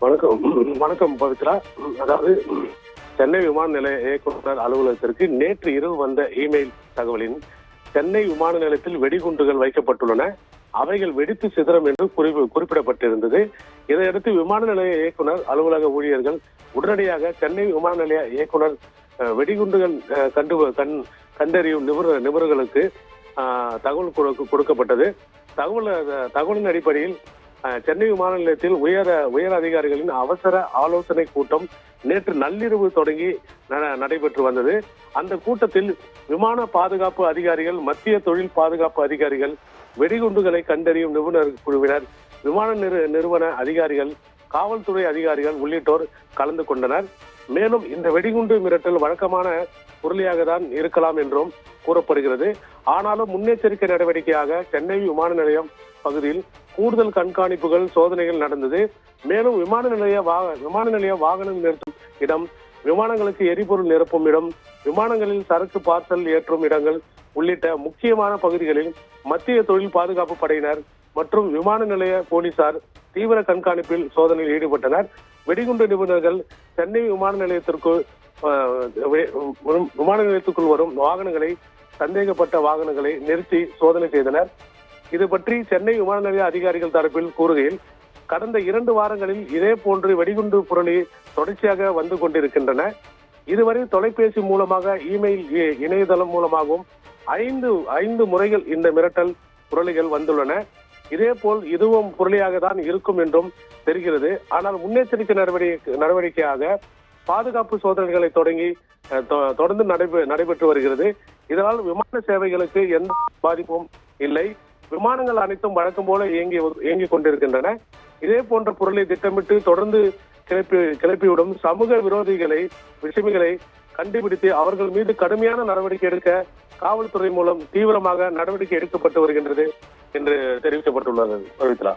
வணக்கம். வணக்கம் பவித்ரா. அதாவது சென்னை விமான நிலைய இயக்குநர் அலுவலகத்திற்கு நேற்று இரவு வந்த இமெயில் தகவலின் சென்னை விமான நிலையத்தில் வெடிகுண்டுகள் வைக்கப்பட்டுள்ளன, அவைகள் வெடித்து சிதறம் என்று குறிப்பிடப்பட்டிருந்தது. இதையடுத்து விமான நிலைய இயக்குநர் அலுவலக ஊழியர்கள் உடனடியாக சென்னை விமான நிலைய இயக்குநர் வெடிகுண்டுகள் கண்டறியும் நிபுணர்களுக்கு தகவல் கொடுக்கப்பட்டது. தகவலின் அடிப்படையில் சென்னை விமான நிலையத்தில் உயர் அதிகாரிகளின் அவசர ஆலோசனை கூட்டம் நேற்று நள்ளிரவு தொடங்கி நடைபெற்று வந்தது. அந்த கூட்டத்தில் விமான பாதுகாப்பு அதிகாரிகள், மத்திய தொழில் பாதுகாப்பு அதிகாரிகள், வெடிகுண்டுகளை கண்டறியும் நிபுணர் குழுவினர், விமான நிறுவன அதிகாரிகள், காவல்துறை அதிகாரிகள் உள்ளிட்டோர் கலந்து கொண்டனர். மேலும் இந்த வெடிகுண்டு மிரட்டல் வழக்கமான பொருளியாக தான் இருக்கலாம் என்றும் கூறப்படுகிறது. ஆனாலும் முன்னெச்சரிக்கை நடவடிக்கையாக சென்னை விமான நிலையம் பகுதியில் கூடுதல் கண்காணிப்புகள், சோதனைகள் நடந்தது. மேலும் விமான நிலைய வாகனம் நிறுத்தும் இடம், விமானங்களுக்கு எரிபொருள் நிரப்பும் இடம், விமானங்களில் சரக்கு பார்சல் ஏற்றும் இடங்கள் உள்ளிட்ட முக்கியமான பகுதிகளில் மத்திய தொழில் பாதுகாப்பு படையினர் மற்றும் விமான நிலைய போலீசார் தீவிர கண்காணிப்பில் சோதனையில் ஈடுபட்டனர். வெடிகுண்டு நிபுணர்கள் சென்னை விமான நிலையத்திற்குள் வரும் வாகனங்களை, சந்தேகப்பட்ட வாகனங்களை நிறுத்தி சோதனை செய்தனர். இது பற்றி சென்னை விமான நிலைய அதிகாரிகள் தரப்பில் கூறுகையில், கடந்த 2 வாரங்களில் இதே போன்று வெடிகுண்டு புரளி தொடர்ச்சியாக வந்து கொண்டிருக்கின்றன. இதுவரை தொலைபேசி மூலமாக, இமெயில், இணையதளம் மூலமாகவும் 5 முறைகள் இந்த மிரட்டல் புரளிகள் வந்துள்ளன. இதேபோல் இதுவும் புரளியாக தான் இருக்கும் என்றும் தெரிகிறது. ஆனால் முன்னெச்சரிக்கை நடவடிக்கையாக பாதுகாப்பு சோதனைகளை தொடர்ந்து நடைபெற்று வருகிறது. இதனால் விமான சேவைகளுக்கு எந்த பாதிப்பும் இல்லை. விமானங்கள் அனைத்தும் வழக்கம் போல இயங்கிக் கொண்டிருக்கின்றன. இதே போன்ற பொருளை திட்டமிட்டு தொடர்ந்து கிளப்பிவிடும் சமூக விஷமிகளை கண்டுபிடித்து அவர்கள் மீது கடுமையான நடவடிக்கை எடுக்க காவல்துறை மூலம் தீவிரமாக நடவடிக்கை எடுக்கப்பட்டு வருகின்றது என்று தெரிவிக்கப்பட்டுள்ளது. பவித்ரா.